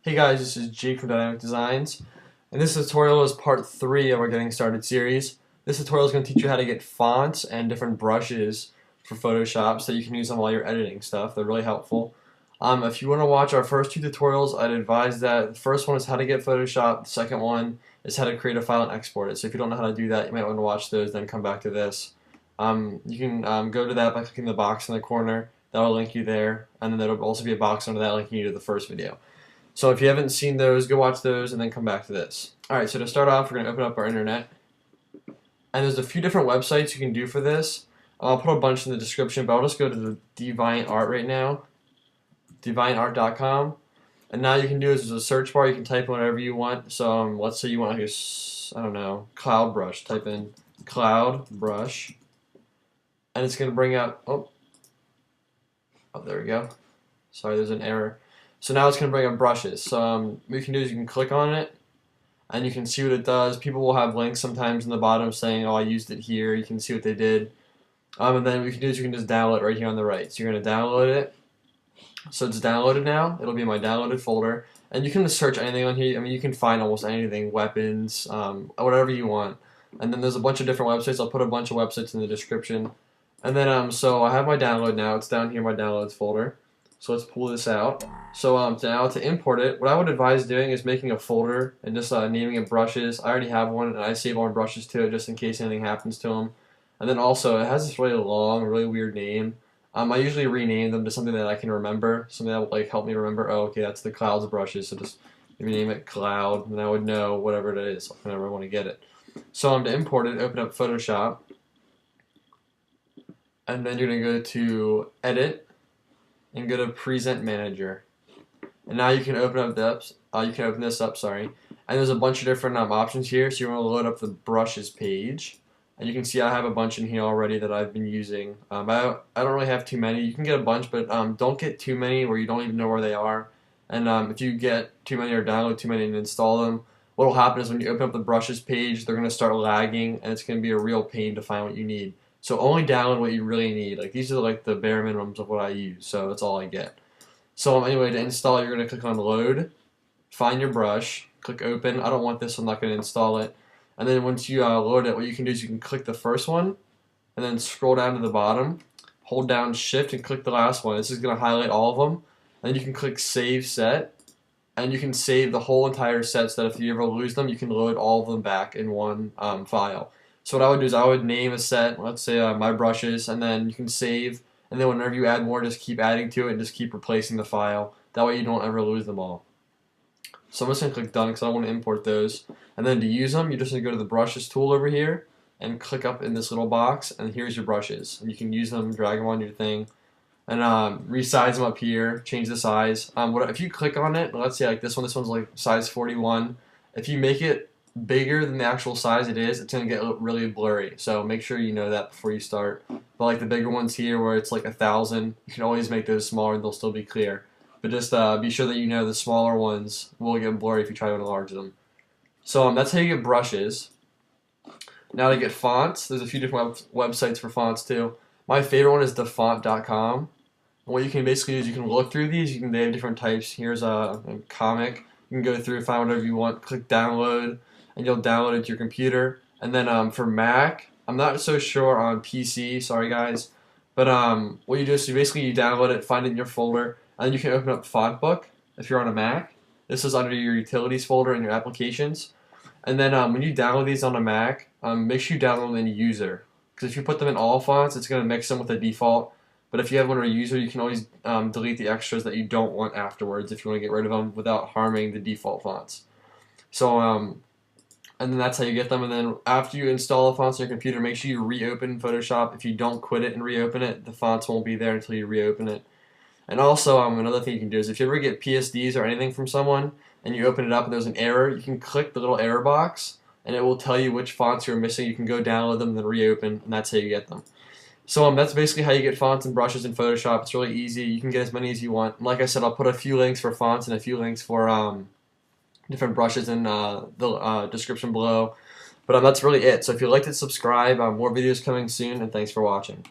Hey guys, this is Jake from Dynamic Designs, and this tutorial is part 3 of our Getting Started series. This tutorial is going to teach you how to get fonts and different brushes for Photoshop so that you can use them while you're editing stuff. They're really helpful. If you want to watch our first 2 tutorials, I'd advise that the first one is how to get Photoshop, the second one is how to create a file and export it. So if you don't know how to do that, you might want to watch those, then come back to this. You can go to that by clicking the box in the corner. That'll link you there, and then there'll also be a box under that linking you to the first video. So if you haven't seen those, go watch those and then come back to this. Alright, so to start off, we're going to open up our internet. And there's a few different websites you can do for this. I'll put a bunch in the description, but I'll just go to the DeviantArt right now, DeviantArt.com. And now you can do is there's a search bar, you can type in whatever you want. So let's say you want like a, I don't know, cloud brush. Type in cloud brush. And it's going to bring up, oh, there we go. Sorry, there's an error. So now it's going to bring up brushes. So what you can do is you can click on it and you can see what it does. People will have links sometimes in the bottom saying, oh, I used it here. You can see what they did. And then what you can do is you can just download it right here on the right. So you're going to download it. So it's downloaded now. It'll be in my downloaded folder. And you can just search anything on here. I mean, you can find almost anything, weapons, whatever you want. And then there's a bunch of different websites. I'll put a bunch of websites in the description. And then, so I have my download now. It's down here in my downloads folder. So let's pull this out. So now to import it, what I would advise doing is making a folder and just naming it brushes. I already have one, and I save all my brushes to it just in case anything happens to them. And then also, it has this really long, really weird name. I usually rename them to something that I can remember, something that will like help me remember. Oh, okay, that's the clouds brushes. So just name it cloud, and I would know whatever it is whenever I want to get it. So to import it, open up Photoshop, and then you're gonna go to Edit. And go to Present Manager, and now you can open up this up. Sorry, and there's a bunch of different options here. So you want to load up the brushes page, and you can see I have a bunch in here already that I've been using. I don't really have too many. You can get a bunch, but don't get too many where you don't even know where they are. And if you get too many or download too many and install them, what will happen is when you open up the brushes page, they're going to start lagging, and it's going to be a real pain to find what you need. So only download what you really need. Like these are like the bare minimums of what I use. So that's all I get. So anyway, to install, you're going to click on Load, find your brush, click Open. I don't want this, so I'm not going to install it. And then once you load it, what you can do is you can click the first one, and then scroll down to the bottom, hold down Shift, and click the last one. This is going to highlight all of them. And then you can click Save Set, and you can save the whole entire set so that if you ever lose them, you can load all of them back in one file. So what I would do is I would name a set, let's say my brushes, and then you can save, and then whenever you add more, just keep adding to it and just keep replacing the file. That way you don't ever lose them all. So I'm just going to click Done because I don't want to import those. And then to use them, you just need to go to the Brushes tool over here and click up in this little box, and here's your brushes. And you can use them, drag them on your thing, and resize them up here, change the size. If you click on it, let's say like this one's like size 41. If you make it bigger than the actual size it is, it's going to get really blurry. So make sure you know that before you start. But like the bigger ones here where it's like 1,000, you can always make those smaller and they'll still be clear. But just be sure that you know the smaller ones will get blurry if you try to enlarge them. So that's how you get brushes. Now to get fonts, there's a few different websites for fonts too. My favorite one is thefont.com. And what you can basically do is you can look through these. They have different types. Here's a comic. You can go through and find whatever you want. Click download, and you'll download it to your computer. And then for Mac, I'm not so sure on PC, sorry guys, but what you do is you download it, find it in your folder, and then you can open up FontBook if you're on a Mac. This is under your utilities folder and your applications. And then when you download these on a Mac, make sure you download them in user, because if you put them in all fonts, it's going to mix them with the default. But if you have one in a user, you can always delete the extras that you don't want afterwards if you want to get rid of them without harming the default fonts. So and then that's how you get them. And then after you install the fonts on your computer, make sure you reopen Photoshop. If you don't quit it and reopen it, the fonts won't be there until you reopen it. And also, another thing you can do is if you ever get PSDs or anything from someone and you open it up and there's an error, you can click the little error box and it will tell you which fonts you're missing. You can go download them and then reopen, and that's how you get them. So that's basically how you get fonts and brushes in Photoshop. It's really easy. You can get as many as you want. And like I said, I'll put a few links for fonts and a few links for different brushes in the description below. But that's really it. So if you liked it, subscribe. More videos coming soon, and thanks for watching.